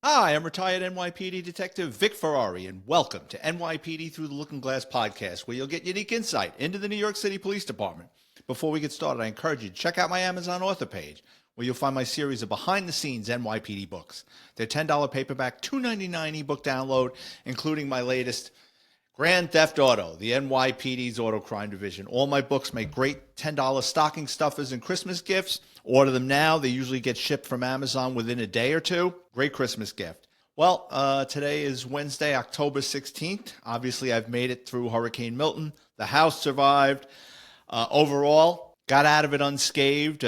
Hi, I'm retired NYPD Detective Vic Ferrari, and welcome to NYPD Through the Looking Glass podcast, where you'll get unique insight into the New York City Police Department. Before we get started, I encourage you to check out my Amazon author page, where you'll find my series of behind-the-scenes NYPD books. They're $10 paperback, $2.99 ebook download, including my latest Grand Theft Auto, the NYPD's Auto Crime Division. All my books make great $10 stocking stuffers and Christmas gifts. Order them now. They usually get shipped from Amazon within a day or two. Great Christmas gift. Well, today is Wednesday, October 16th. Obviously, I've made it through Hurricane Milton. The house survived. Overall, got out of it unscathed.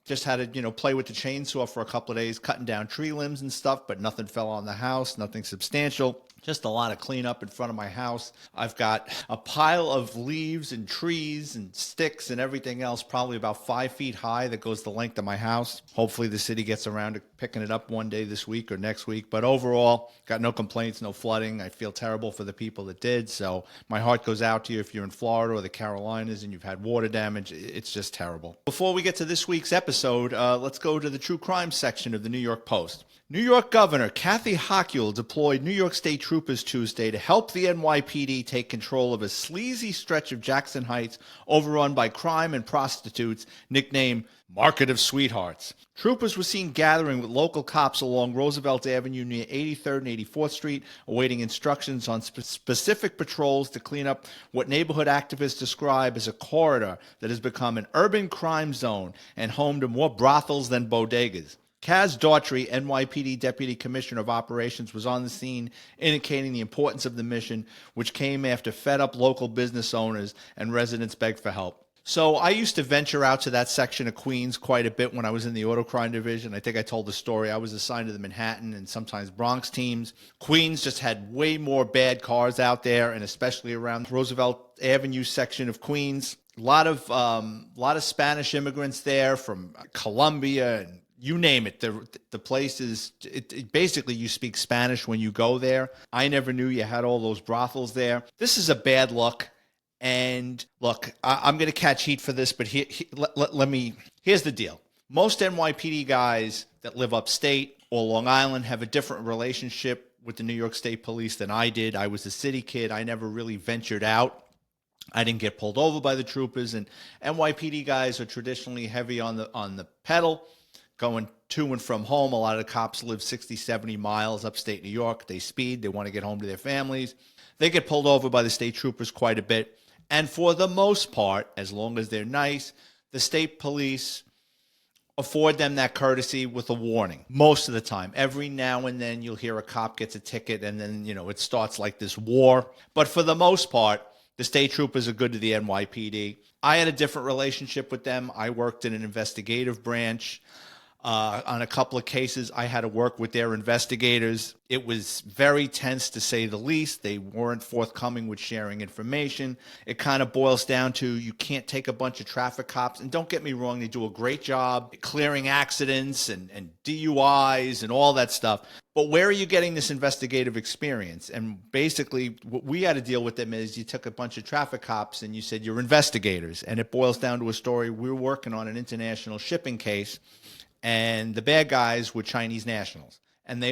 Just had to, play with the chainsaw for a couple of days, cutting down tree limbs and stuff, but nothing fell on the house, nothing substantial. Just a lot of cleanup in front of my house. I've got a pile of leaves and trees and sticks and everything else, probably about 5 feet high, that goes the length of my house. Hopefully the city gets around to picking it up one day this week or next week. But overall, got no complaints, no flooding. I feel terrible for the people that did. So my heart goes out to you if you're in Florida or the Carolinas and you've had water damage. It's just terrible. Before we get to this week's episode, let's go to the true crime section of the New York Post. New York Governor Kathy Hochul deployed New York State troopers Tuesday to help the NYPD take control of a sleazy stretch of Jackson Heights overrun by crime and prostitutes, nicknamed Market of Sweethearts. Troopers were seen gathering with local cops along Roosevelt Avenue near 83rd and 84th Street, awaiting instructions on specific patrols to clean up what neighborhood activists describe as a corridor that has become an urban crime zone and home to more brothels than bodegas. Kaz Daughtry, NYPD Deputy Commissioner of Operations, was on the scene, indicating the importance of the mission, which came after fed-up local business owners and residents begged for help. So I used to venture out to that section of Queens quite a bit when I was in the Auto Crime Division. I think I told the story. I was assigned to the Manhattan and sometimes Bronx teams. Queens just had way more bad cars out there, and especially around Roosevelt Avenue section of Queens. A lot of Spanish immigrants there from Colombia and you name it. The place is, basically you speak Spanish when you go there. I never knew you had all those brothels there. This is a bad look. And look, I'm going to catch heat for this, but here's the deal. Most NYPD guys that live upstate or Long Island have a different relationship with the New York State Police than I did. I was a city kid. I never really ventured out. I didn't get pulled over by the troopers, and NYPD guys are traditionally heavy on the pedal, going to and from home. A lot of the cops live 60, 70 miles upstate New York. They speed. They want to get home to their families. They get pulled over by the state troopers quite a bit. And for the most part, as long as they're nice, the state police afford them that courtesy with a warning most of the time. Every now and then you'll hear a cop gets a ticket and then, it starts like this war. But for the most part, the state troopers are good to the NYPD. I had a different relationship with them. I worked in an investigative branch. On a couple of cases, I had to work with their investigators. It was very tense, to say the least. They weren't forthcoming with sharing information. It kind of boils down to you can't take a bunch of traffic cops. And don't get me wrong, they do a great job clearing accidents and DUIs and all that stuff. But where are you getting this investigative experience? And basically, what we had to deal with them is you took a bunch of traffic cops and you said you're investigators. And it boils down to a story. We were working on an international shipping case, and the bad guys were Chinese nationals. And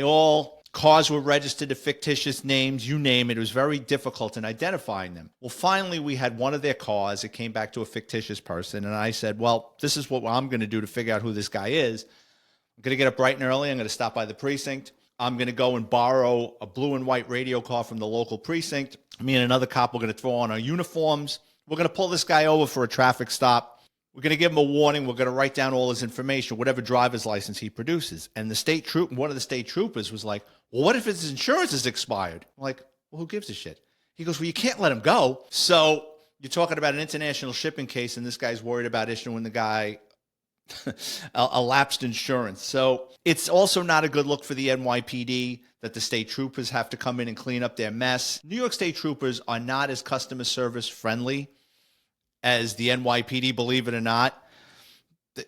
cars were registered to fictitious names, you name it. It was very difficult in identifying them. Well, finally, we had one of their cars. It came back to a fictitious person. And I said, well, this is what I'm going to do to figure out who this guy is. I'm going to get up bright and early. I'm going to stop by the precinct. I'm going to go and borrow a blue and white radio car from the local precinct. Me and another cop, we're going to throw on our uniforms. We're going to pull this guy over for a traffic stop. We're going to give him a warning. We're going to write down all his information, whatever driver's license he produces. And one of the state troopers was like, well, what if his insurance is expired? I'm like, well, who gives a shit? He goes, well, you can't let him go. So you're talking about an international shipping case, and this guy's worried about issuing the guy a lapsed insurance. So it's also not a good look for the NYPD that the state troopers have to come in and clean up their mess. New York State troopers are not as customer service friendly as the NYPD, believe it or not.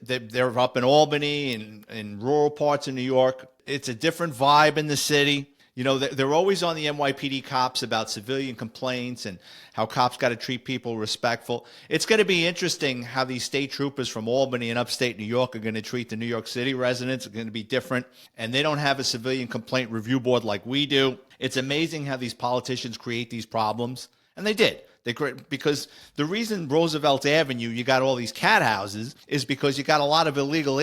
They're up in Albany and in rural parts of New York. It's a different vibe in the city. You know, they're always on the NYPD cops about civilian complaints and how cops got to treat people respectful. It's going to be interesting how these state troopers from Albany and upstate New York are going to treat the New York City residents. It's going to be different. And they don't have a civilian complaint review board like we do. It's amazing how these politicians create these problems. And they did. Because the reason Roosevelt Avenue, you got all these cat houses, is because you got a lot of illegal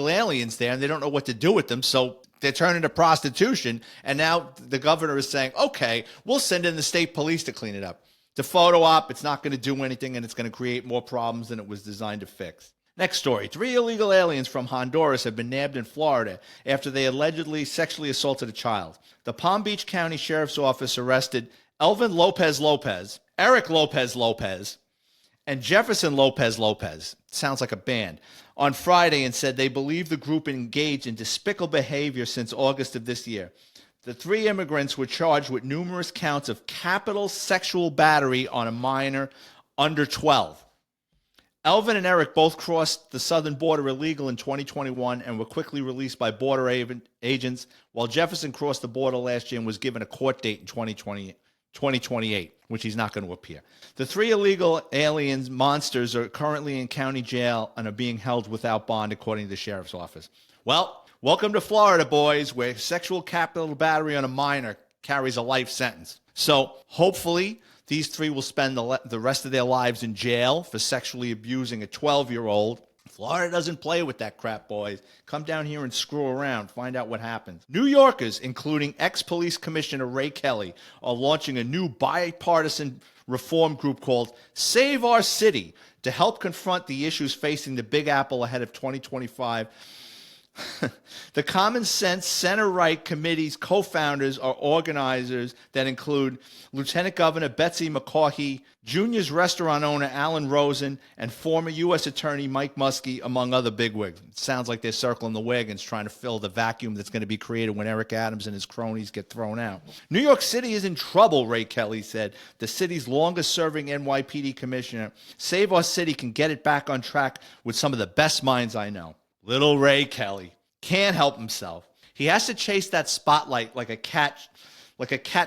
aliens there, and they don't know what to do with them. So they're turning to prostitution, and now the governor is saying, okay, we'll send in the state police to clean it up. The photo op, it's not going to do anything, and it's going to create more problems than it was designed to fix. Next story. 3 illegal aliens from Honduras have been nabbed in Florida after they allegedly sexually assaulted a child. The Palm Beach County Sheriff's Office arrested Elvin Lopez Lopez, Eric Lopez Lopez, and Jefferson Lopez Lopez, sounds like a band, on Friday and said they believe the group engaged in despicable behavior since August of this year. The 3 immigrants were charged with numerous counts of capital sexual battery on a minor under 12. Elvin and Eric both crossed the southern border illegal in 2021 and were quickly released by border agents, while Jefferson crossed the border last year and was given a court date in 2028, which he's not going to appear. The 3 illegal aliens monsters are currently in county jail and are being held without bond, according to the sheriff's office. Well, welcome to Florida, boys, where sexual capital battery on a minor carries a life sentence. So hopefully these 3 will spend the rest of their lives in jail for sexually abusing a 12-year-old. Florida doesn't play with that crap, boys. Come down here and screw around. Find out what happens. New Yorkers, including ex-police commissioner Ray Kelly, are launching a new bipartisan reform group called Save Our City to help confront the issues facing the Big Apple ahead of 2025. The Common Sense Center-Right Committee's co-founders are organizers that include Lieutenant Governor Betsy McCaughey, Junior's restaurant owner Alan Rosen, and former U.S. Attorney Mike Muskie, among other bigwigs. It sounds like they're circling the wagons trying to fill the vacuum that's going to be created when Eric Adams and his cronies get thrown out. New York City is in trouble, Ray Kelly said, the city's longest-serving NYPD commissioner. Save Our City can get it back on track with some of the best minds I know. Little Ray Kelly can't help himself. He has to chase that spotlight like a cat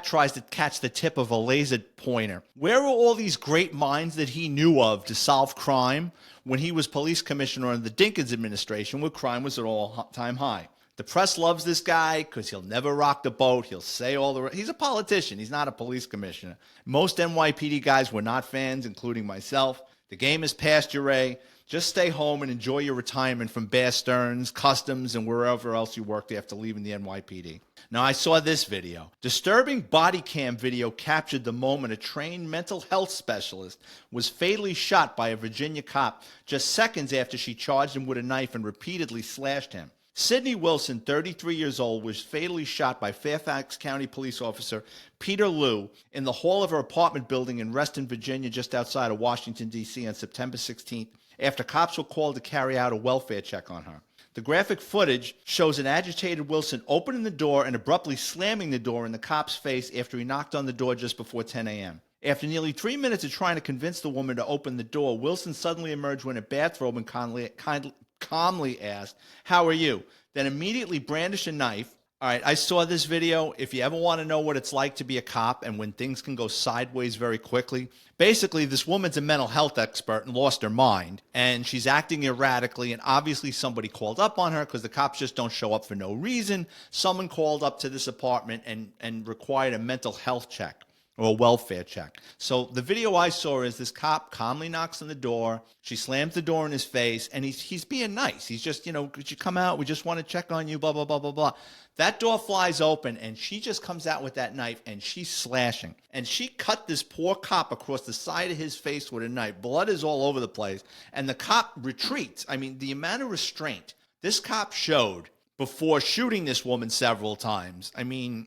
tries to catch the tip of a laser pointer. Where are all these great minds that he knew of to solve crime when he was police commissioner in the Dinkins administration, where crime was at all-time high? The press loves this guy because he'll never rock the boat. He'll say all the... He's a politician. He's not a police commissioner. Most NYPD guys were not fans, including myself. The game is past you, Ray. Just stay home and enjoy your retirement from Bear Stearns, Customs, and wherever else you worked after leaving the NYPD. Now, I saw this video. Disturbing body cam video captured the moment a trained mental health specialist was fatally shot by a Virginia cop just seconds after she charged him with a knife and repeatedly slashed him. Sidney Wilson, 33 years old, was fatally shot by Fairfax County police officer Peter Liu in the hall of her apartment building in Reston, Virginia, just outside of Washington, D.C. on September 16th, after cops were called to carry out a welfare check on her. The graphic footage shows an agitated Wilson opening the door and abruptly slamming the door in the cop's face after he knocked on the door just before 10 a.m. After nearly 3 minutes of trying to convince the woman to open the door, Wilson suddenly emerged wearing a bathrobe and calmly asked, "How are you?" Then immediately brandished a knife. All right, I saw this video. If you ever want to know what it's like to be a cop and when things can go sideways very quickly, basically this woman's a mental health expert and lost her mind, and she's acting erratically, and obviously somebody called up on her because the cops just don't show up for no reason. Someone called up to this apartment and required a mental health check or a welfare check. So the video I saw is this cop calmly knocks on the door. She slams the door in his face, and he's being nice. He's just, could you come out? We just want to check on you, blah, blah, blah, blah, blah. That door flies open, and she just comes out with that knife, and she's slashing. And she cut this poor cop across the side of his face with a knife. Blood is all over the place, and the cop retreats. I mean, the amount of restraint this cop showed before shooting this woman several times, I mean...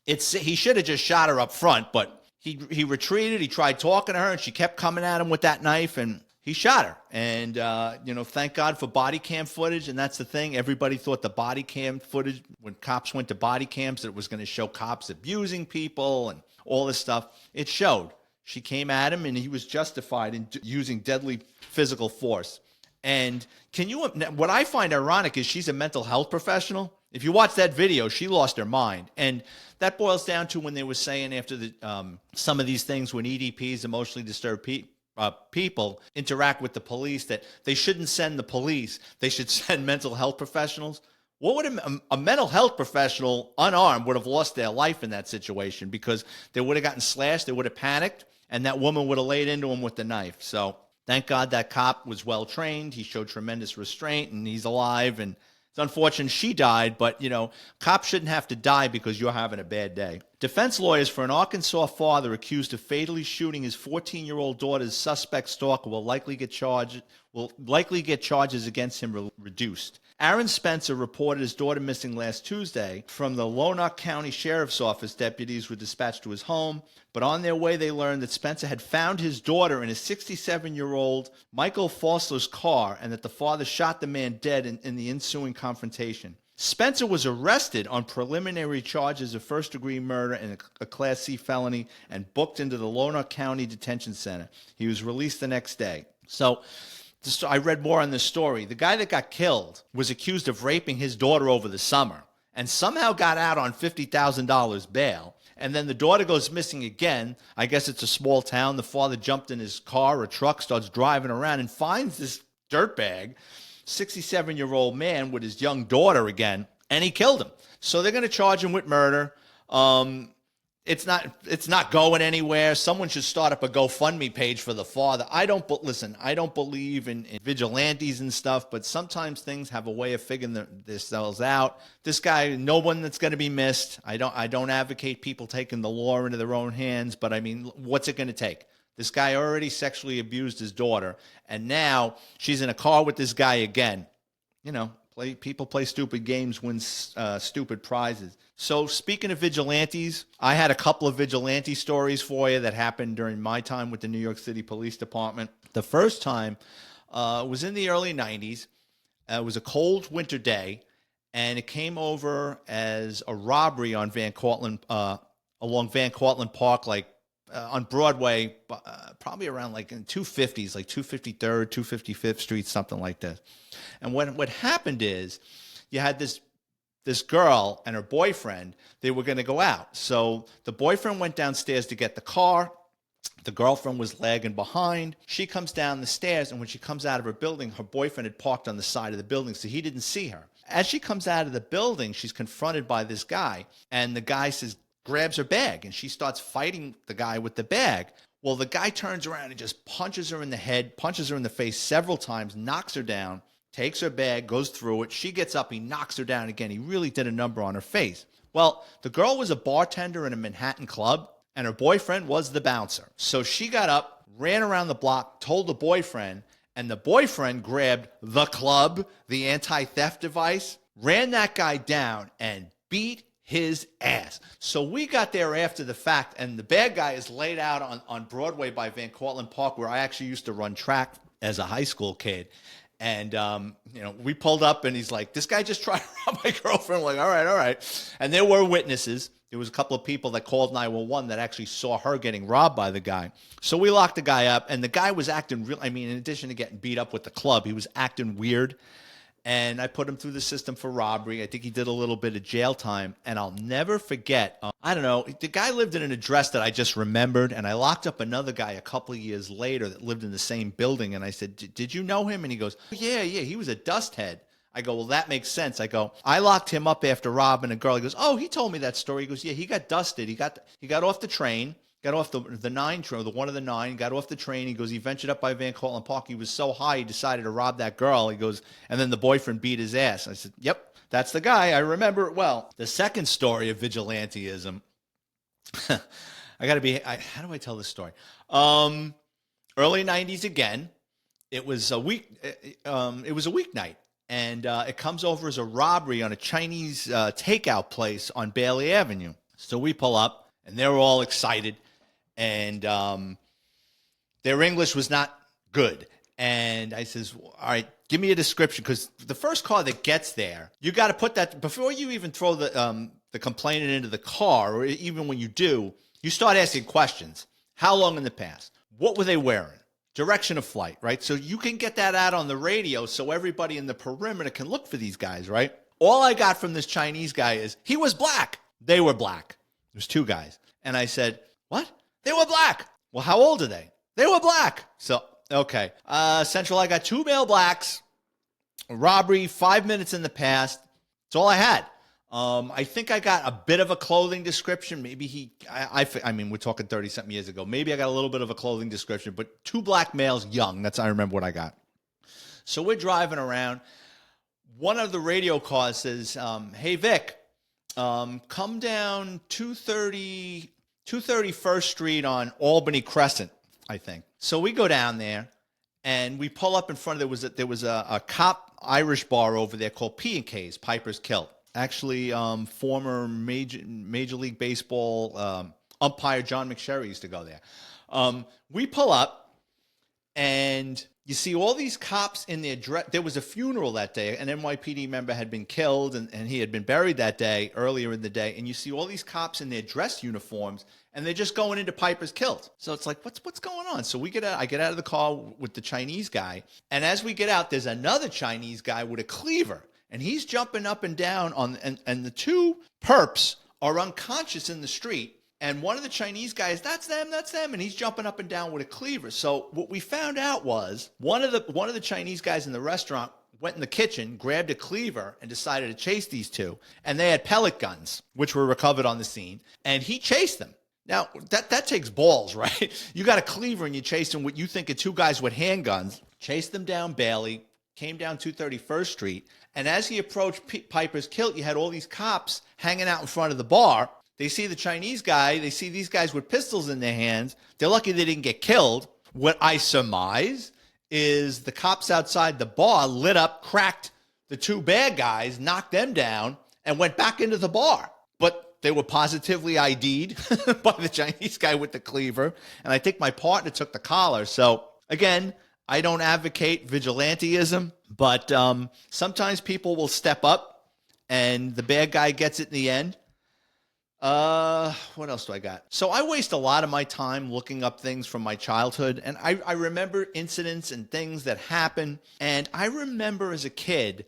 he should have just shot her up front, but he retreated. He tried talking to her, and she kept coming at him with that knife, and he shot her. And, thank God for body cam footage, and that's the thing. Everybody thought the body cam footage, when cops went to body cams, that it was going to show cops abusing people and all this stuff. It showed. She came at him, and he was justified in using deadly physical force. And what I find ironic is she's a mental health professional. If you watch that video, she lost her mind. And that boils down to when they were saying after some of these things, when EDPs, emotionally disturbed people, interact with the police, that they shouldn't send the police. They should send mental health professionals. What would a mental health professional, unarmed, would have lost their life in that situation, because they would have gotten slashed, they would have panicked, and that woman would have laid into him with the knife. So thank God that cop was well trained. He showed tremendous restraint, and he's alive. And it's unfortunate she died, but, cops shouldn't have to die because you're having a bad day. Defense lawyers for an Arkansas father accused of fatally shooting his 14-year-old daughter's suspect stalker will likely get charges against him reduced. Aaron Spencer reported his daughter missing last Tuesday. From the Lonoc County Sheriff's Office, deputies were dispatched to his home, but on their way they learned that Spencer had found his daughter in a 67-year-old Michael Fossler's car, and that the father shot the man dead in the ensuing confrontation. Spencer was arrested on preliminary charges of first-degree murder and a Class C felony and booked into the Lonoc County Detention Center. He was released the next day. So I read more on this story. The guy that got killed was accused of raping his daughter over the summer and somehow got out on $50,000 bail. And then the daughter goes missing again. I guess it's a small town. The father jumped in his car or truck, starts driving around, and finds this dirtbag, 67-year-old man, with his young daughter again, and he killed him. So they're going to charge him with murder. It's not going anywhere. Someone should start up a GoFundMe page for the father. I don't believe in vigilantes and stuff, but sometimes things have a way of figuring themselves out. This guy, no one that's going to be missed. I don't advocate people taking the law into their own hands, but I mean, what's it going to take? This guy already sexually abused his daughter, and now she's in a car with this guy again. People play stupid games, win stupid prizes. So speaking of vigilantes, I had a couple of vigilante stories for you that happened during my time with the New York City Police Department. The first time was in the early 90s. It was a cold winter day, and it came over as a robbery on along Van Cortlandt Park, on Broadway, probably around in 250s, 253rd, 255th Street, something like this. And what happened is you had this girl and her boyfriend. They were going to go out. So the boyfriend went downstairs to get the car. The girlfriend was lagging behind. She comes down the stairs, and when she comes out of her building, her boyfriend had parked on the side of the building, so he didn't see her. As she comes out of the building, she's confronted by this guy, and the guy grabs her bag, and she starts fighting the guy with the bag. Well, the guy turns around and just punches her in the head, punches her in the face several times, knocks her down, takes her bag, goes through it. She gets up, he knocks her down again. He really did a number on her face. Well, the girl was a bartender in a Manhattan club, and her boyfriend was the bouncer. So she got up, ran around the block, told the boyfriend, and the boyfriend grabbed the club, the anti-theft device, ran that guy down, and beat his ass. So we got there after the fact, and the bad guy is laid out on Broadway by Van Cortlandt Park, where I actually used to run track as a high school kid. And, we pulled up, and he's like, this guy just tried to rob my girlfriend. I'm like, all right. And there were witnesses. There was a couple of people that called 911 that actually saw her getting robbed by the guy. So we locked the guy up, and the guy was acting in addition to getting beat up with the club, he was acting weird. And I put him through the system for robbery. I think he did a little bit of jail time. And I'll never forget, the guy lived in an address that I just remembered. And I locked up another guy a couple of years later that lived in the same building. And I said, did you know him? And he goes, yeah, he was a dust head. I go, well, that makes sense. I go, I locked him up after robbing a girl. He goes, oh, he told me that story. He goes, yeah, he got dusted. He got off the train. Got off the 9 train, the one of the 9, got off the train. He goes, he ventured up by Van Cortlandt Park. He was so high, he decided to rob that girl. He goes, and then the boyfriend beat his ass. I said, yep, that's the guy. I remember it well. The second story of vigilantism, how do I tell this story? Early 90s again. It was a weeknight. And it comes over as a robbery on a Chinese takeout place on Bailey Avenue. So we pull up, and they're all excited. And their English was not good. And I says, all right, give me a description. Because the first car that gets there, you got to put that, before you even throw the complainant into the car, or even when you do, you start asking questions. How long in the past? What were they wearing? Direction of flight, right? So you can get that out on the radio so everybody in the perimeter can look for these guys, right? All I got from this Chinese guy is, he was black. They were black. There's two guys. And I said, what? They were black. Well, how old are they? They were black. So, okay. Central, I got two male blacks, a robbery, 5 minutes in the past. That's all I had. I think I got a bit of a clothing description. Maybe I mean, we're talking 30-something years ago. Maybe I got a little bit of a clothing description, but two black males, young. I remember what I got. So we're driving around. One of the radio cars says, hey, Vic, come down 231st Street on Albany Crescent, I think. So we go down there, and we pull up in front of, there was a cop Irish bar over there called P&K's, Piper's Kilt. Actually, former Major League Baseball umpire John McSherry used to go there. We pull up, and you see all these cops in their dress. There was a funeral that day. An NYPD member had been killed, and he had been buried that day, earlier in the day. And you see all these cops in their dress uniforms, and they're just going into Piper's Kilt. So it's like, what's going on? So I get out of the car with the Chinese guy, and as we get out, there's another Chinese guy with a cleaver. And he's jumping up and down and the two perps are unconscious in the street. And one of the Chinese guys, that's them. And he's jumping up and down with a cleaver. So what we found out was one of the Chinese guys in the restaurant went in the kitchen, grabbed a cleaver, and decided to chase these two. And they had pellet guns, which were recovered on the scene. And he chased them. Now, that takes balls, right? You got a cleaver and you chase them with, you think, of two guys with handguns. Chased them down Bailey, came down 231st Street. And as he approached Piper's Kilt, you had all these cops hanging out in front of the bar. They see the Chinese guy. They see these guys with pistols in their hands. They're lucky they didn't get killed. What I surmise is the cops outside the bar lit up, cracked the two bad guys, knocked them down, and went back into the bar. But they were positively ID'd by the Chinese guy with the cleaver. And I think my partner took the collar. So, again, I don't advocate vigilanteism, but sometimes people will step up and the bad guy gets it in the end. What else do I got? So I waste a lot of my time looking up things from my childhood, and I remember incidents and things that happened. And I remember as a kid,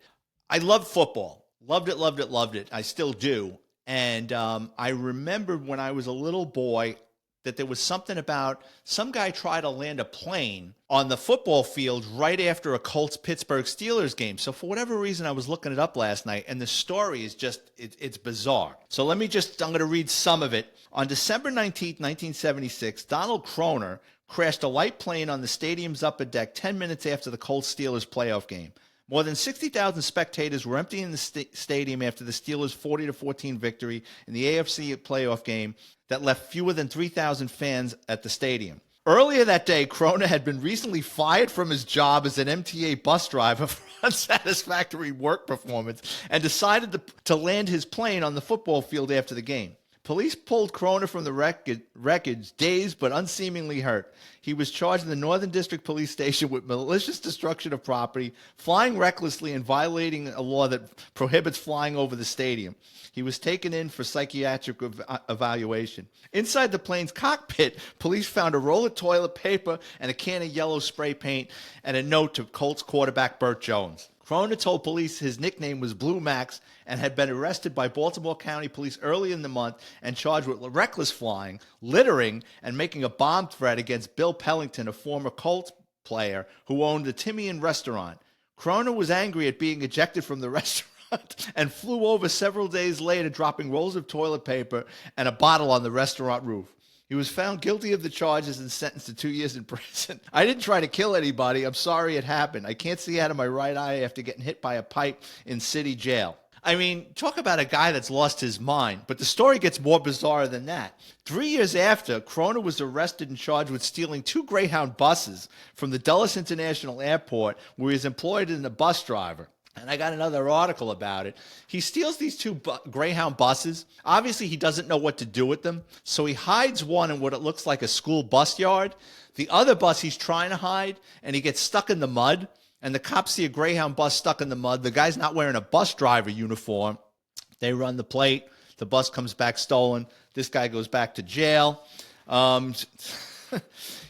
I loved football. Loved it. I still do. And I remember when I was a little boy that there was something about some guy tried to land a plane on the football field right after a Colts-Pittsburgh Steelers game. So for whatever reason, I was looking it up last night, and the story is just, it's bizarre. So I'm going to read some of it. On December 19th, 1976, Donald Crona crashed a light plane on the stadium's upper deck 10 minutes after the Colts-Steelers playoff game. More than 60,000 spectators were emptying the stadium after the Steelers' 40-14 victory in the AFC playoff game that left fewer than 3,000 fans at the stadium. Earlier that day, Crona had been recently fired from his job as an MTA bus driver for unsatisfactory work performance and decided to land his plane on the football field after the game. Police pulled Crona from the wreckage, dazed but unseemingly hurt. He was charged in the Northern District Police Station with malicious destruction of property, flying recklessly, and violating a law that prohibits flying over the stadium. He was taken in for psychiatric evaluation. Inside the plane's cockpit, police found a roll of toilet paper and a can of yellow spray paint and a note to Colts quarterback Burt Jones. Crona told police his nickname was Blue Max and had been arrested by Baltimore County Police early in the month and charged with reckless flying, littering, and making a bomb threat against Bill Pellington, a former Colts player who owned the Timian restaurant. Crona was angry at being ejected from the restaurant and flew over several days later, dropping rolls of toilet paper and a bottle on the restaurant roof. He was found guilty of the charges and sentenced to 2 years in prison. I didn't try to kill anybody. I'm sorry it happened. I can't see out of my right eye after getting hit by a pipe in city jail. I mean, talk about a guy that's lost his mind. But the story gets more bizarre than that. 3 years after, Crona was arrested and charged with stealing 2 Greyhound buses from the Dulles International Airport, where he was employed as a bus driver. And I got another article about it. He steals these 2 Greyhound buses. Obviously, he doesn't know what to do with them. So he hides one in what it looks like a school bus yard. The other bus he's trying to hide, and he gets stuck in the mud. And the cops see a Greyhound bus stuck in the mud. The guy's not wearing a bus driver uniform. They run the plate. The bus comes back stolen. This guy goes back to jail.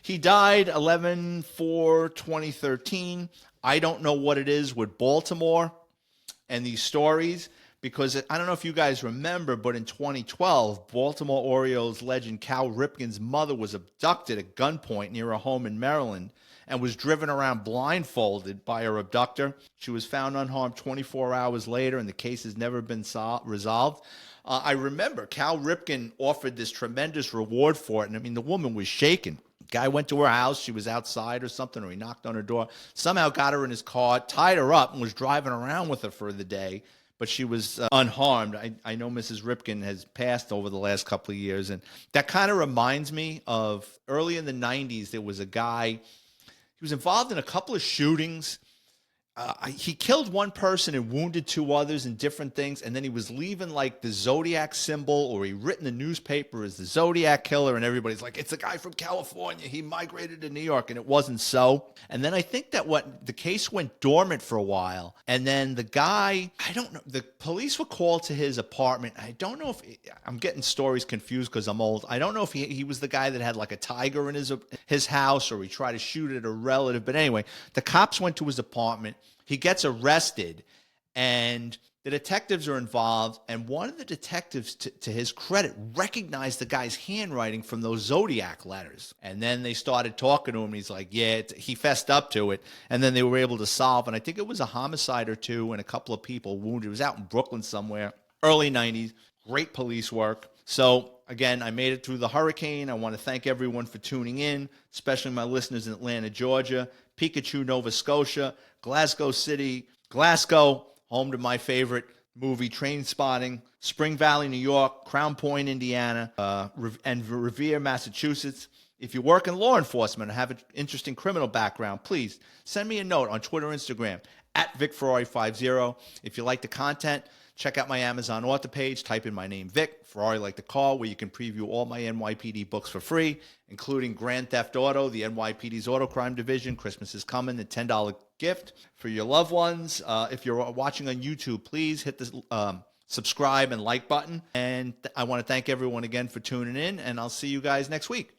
He died 11/4/2013. I don't know what it is with Baltimore and these stories, because I don't know if you guys remember, but in 2012, Baltimore Orioles legend Cal Ripken's mother was abducted at gunpoint near a home in Maryland and was driven around blindfolded by her abductor. She was found unharmed 24 hours later, and the case has never been resolved. I remember Cal Ripken offered this tremendous reward for it, and I mean, the woman was shaken. Guy went to her house. She was outside or something, or he knocked on her door. Somehow got her in his car, tied her up, and was driving around with her for the day. But she was unharmed. I know Mrs. Ripken has passed over the last couple of years, and that kind of reminds me of early in the 90s, there was a guy, he was involved in a couple of shootings. He killed one person and wounded two others in different things, and then he was leaving like the Zodiac symbol, or he written the newspaper as the Zodiac killer, and everybody's like, it's a guy from California. He migrated to New York, and it wasn't so. And then I think that the case went dormant for a while, and then the guy, I don't know, the police were called to his apartment. I don't know if, I'm getting stories confused because I'm old. I don't know if he was the guy that had like a tiger in his house, or he tried to shoot at a relative. But anyway, the cops went to his apartment. He gets arrested, and the detectives are involved, and one of the detectives, to his credit, recognized the guy's handwriting from those Zodiac letters. And then they started talking to him, and he's like, yeah, he fessed up to it, and then they were able to solve, and I think it was a homicide or two and a couple of people wounded. It was out in Brooklyn somewhere, early 90s, great police work. So, again, I made it through the hurricane. I want to thank everyone for tuning in, especially my listeners in Atlanta, Georgia, Pikachu, Nova Scotia, Glasgow City, Glasgow, home to my favorite movie, Trainspotting, Spring Valley, New York, Crown Point, Indiana, and Revere, Massachusetts. If you work in law enforcement or have an interesting criminal background, please send me a note on Twitter, Instagram, at VicFerrari50. If you like the content, check out my Amazon author page. Type in my name, Vic, Ferrari like the car, where you can preview all my NYPD books for free, including Grand Theft Auto, the NYPD's Auto Crime Division. Christmas is coming, the $10 gift for your loved ones. If you're watching on YouTube, please hit the subscribe and like button. And I want to thank everyone again for tuning in, and I'll see you guys next week.